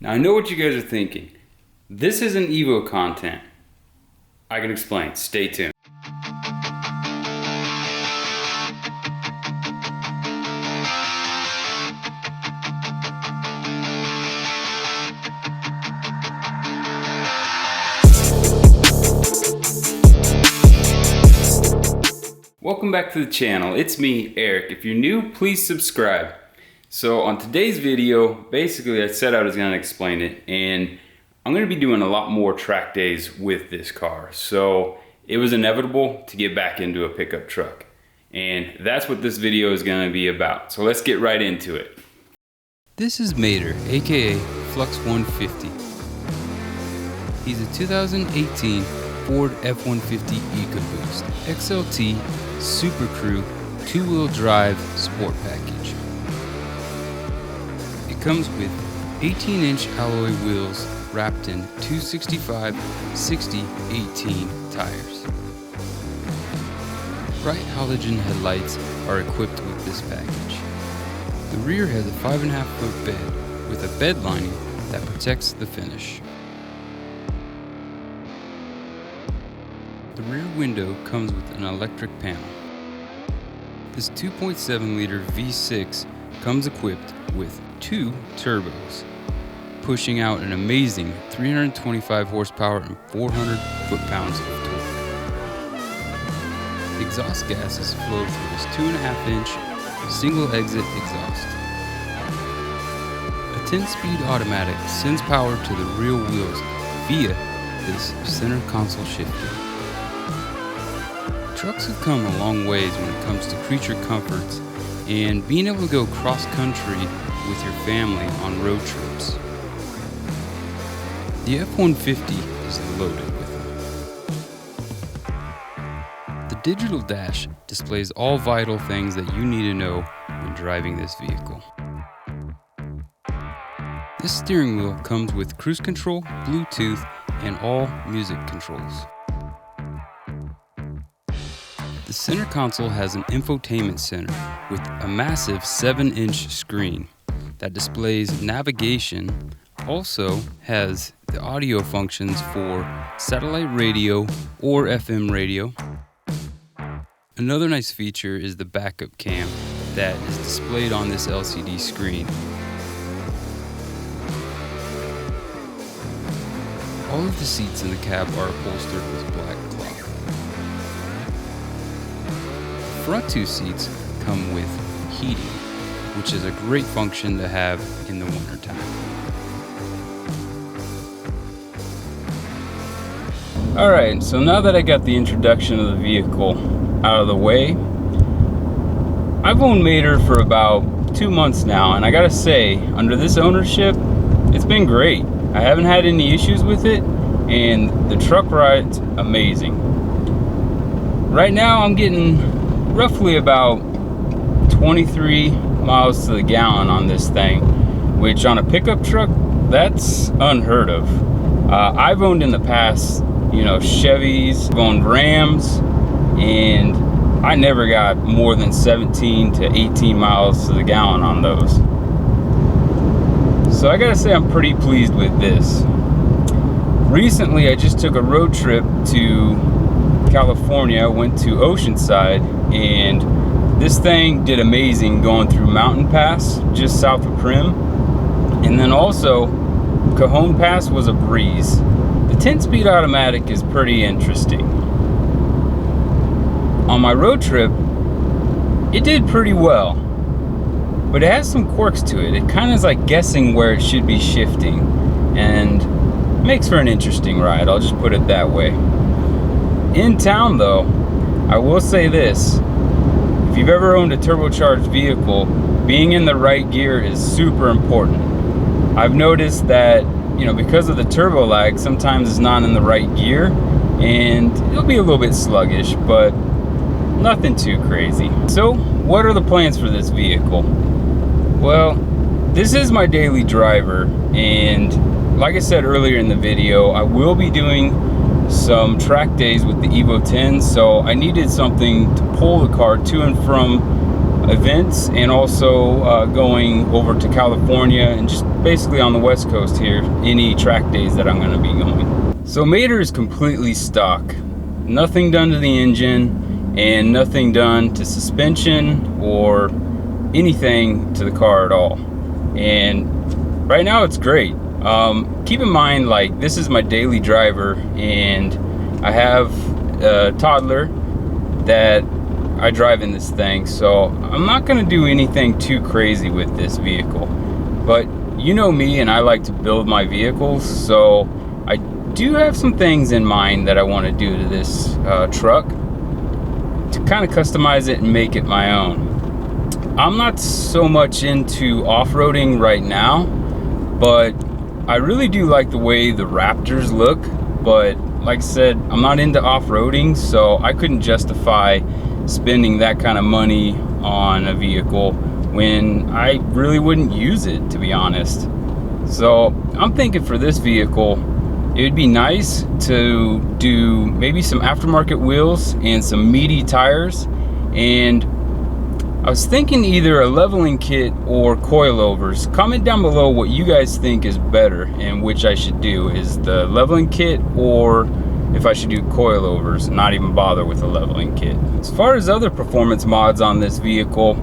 Now I know what you guys are thinking. This isn't Evo content. I can explain. Stay tuned. Welcome back to the channel. It's me, Eric. If you're new, please subscribe. So on today's video, basically I said I was going to explain it, and I'm going to be doing a lot more track days with this car. So it was inevitable to get back into a pickup truck. And that's what this video is going to be about. So let's get right into it. This is Mater, aka Flux 150. He's a 2018 Ford F-150 Ecoboost XLT Super Crew 2-wheel drive sport package. It comes with 18-inch alloy wheels wrapped in 265 60/18 tires. Bright halogen headlights are equipped with this package. The rear has a 5.5-foot bed with a bed lining that protects the finish. The rear window comes with an electric panel. This 2.7-liter V6 comes equipped with 2 turbos, pushing out an amazing 325 horsepower and 400 foot-pounds of torque. Exhaust gases flow through this 2.5-inch single-exit exhaust. A 10-speed automatic sends power to the rear wheels via this center console shifter. Trucks have come a long ways when it comes to creature comforts and being able to go cross-country with your family on road trips. The F-150 is loaded with them. The digital dash displays all vital things that you need to know when driving this vehicle. This steering wheel comes with cruise control, Bluetooth, and all music controls. The center console has an infotainment center with a massive 7-inch screen that displays navigation, also has the audio functions for satellite radio or FM radio. Another nice feature is the backup cam that is displayed on this LCD screen. All of the seats in the cab are upholstered with black cloth. The front 2 seats come with heating, which is a great function to have in the wintertime. Alright, so now that I got the introduction of the vehicle out of the way, I've owned Mater for about 2 months now, and I gotta say, under this ownership, it's been great. I haven't had any issues with it, and the truck ride's amazing. Right now I'm getting roughly about 23 miles to the gallon on this thing, which on a pickup truck, that's unheard of. I've owned in the past, Chevys, I've owned Rams, and I never got more than 17 to 18 miles to the gallon on those. So I gotta say I'm pretty pleased with this. Recently I just took a road trip to California, went to Oceanside, and this thing did amazing going through Mountain Pass just south of Prim, and then also Cajon Pass was a breeze. The 10-speed automatic is pretty interesting. On my road trip it did pretty well, but it has some quirks to it. It kind of is like guessing where it should be shifting, and makes for an interesting ride, I'll just put it that way. In town though, I will say this: if you've ever owned a turbocharged vehicle, being in the right gear is super important. I've noticed that, because of the turbo lag, sometimes it's not in the right gear and it'll be a little bit sluggish, but nothing too crazy. So what are the plans for this vehicle? Well, this is my daily driver, and like I said earlier in the video, I will be doing some track days with the Evo 10, so I needed something to pull the car to and from events, and also going over to California and just basically on the West Coast here, any track days that I'm going to be going. So Mater is completely stock. Nothing done to the engine and nothing done to suspension or anything to the car at all. And right now it's great. Keep in mind, like, this is my daily driver, and I have a toddler that I drive in this thing, so I'm not going to do anything too crazy with this vehicle. But you know me, and I like to build my vehicles, so I do have some things in mind that I want to do to this truck to kind of customize it and make it my own. I'm not so much into off-roading right now, but I really do like the way the Raptors look. But like I said, I'm not into off-roading, so I couldn't justify spending that kind of money on a vehicle when I really wouldn't use it, to be honest. So I'm thinking for this vehicle, it would be nice to do maybe some aftermarket wheels and some meaty tires. And I was thinking either a leveling kit or coilovers. Comment down below what you guys think is better and which I should do. Is the leveling kit, or if I should do coilovers and not even bother with a leveling kit. As far as other performance mods on this vehicle,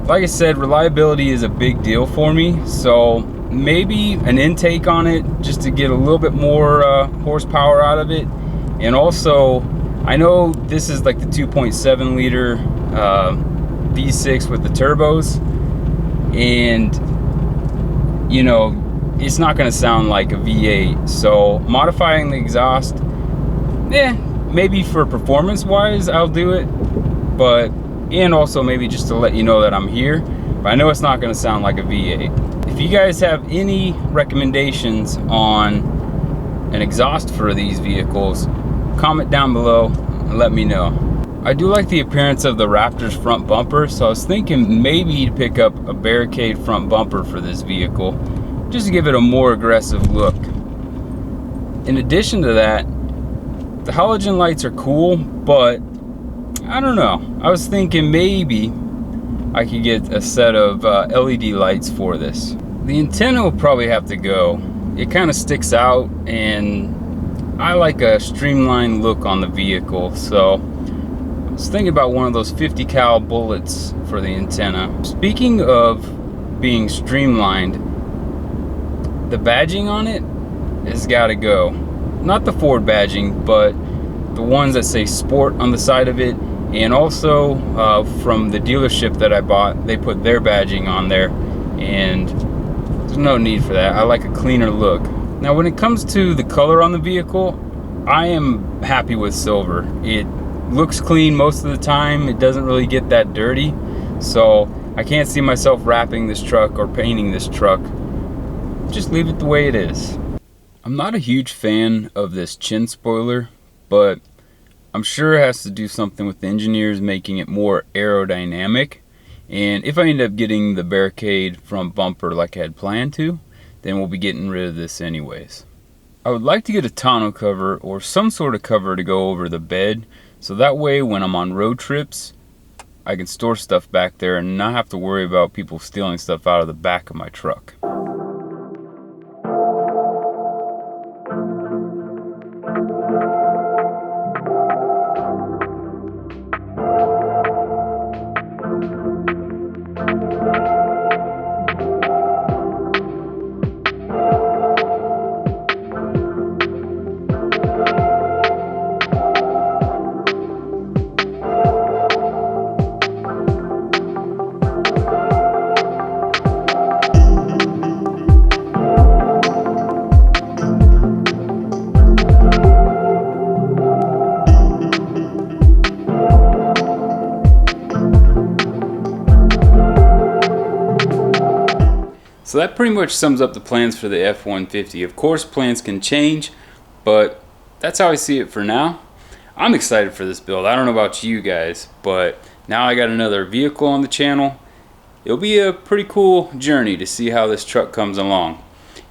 like I said, reliability is a big deal for me. So maybe an intake on it just to get a little bit more horsepower out of it. And also, I know this is like the 2.7 liter V6 with the turbos, and you know, it's not going to sound like a V8. So modifying the exhaust, maybe for performance wise I'll do it, but and also maybe just to let you know that I'm here. But I know it's not going to sound like a V8. If you guys have any recommendations on an exhaust for these vehicles, comment down below and let me know. I do like the appearance of the Raptor's front bumper, so I was thinking maybe to pick up a Barricade front bumper for this vehicle, just to give it a more aggressive look. In addition to that, the halogen lights are cool, but I don't know. I was thinking maybe I could get a set of LED lights for this. The antenna will probably have to go. It kind of sticks out, and I like a streamlined look on the vehicle, so I was thinking about one of those 50 cal bullets for the antenna. Speaking of being streamlined, the badging on it has got to go. Not the Ford badging, but the ones that say Sport on the side of it. And also from the dealership that I bought, they put their badging on there, and there's no need for that. I like a cleaner look. Now when it comes to the color on the vehicle, I am happy with silver. It looks clean most of the time. It doesn't really get that dirty, so I can't see myself wrapping this truck or painting this truck. Just leave it the way it is. I'm not a huge fan of this chin spoiler, but I'm sure it has to do something with the engineers making it more aerodynamic. And if I end up getting the Barricade front bumper like I had planned to, then we'll be getting rid of this anyways. I would like to get a tonneau cover or some sort of cover to go over the bed, so that way when I'm on road trips, I can store stuff back there and not have to worry about people stealing stuff out of the back of my truck. So that pretty much sums up the plans for the F-150. Of course, plans can change, but that's how I see it for now. I'm excited for this build. I don't know about you guys, but now I got another vehicle on the channel. It'll be a pretty cool journey to see how this truck comes along.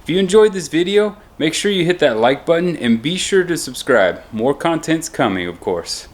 If you enjoyed this video, make sure you hit that like button and be sure to subscribe. More content's coming, of course.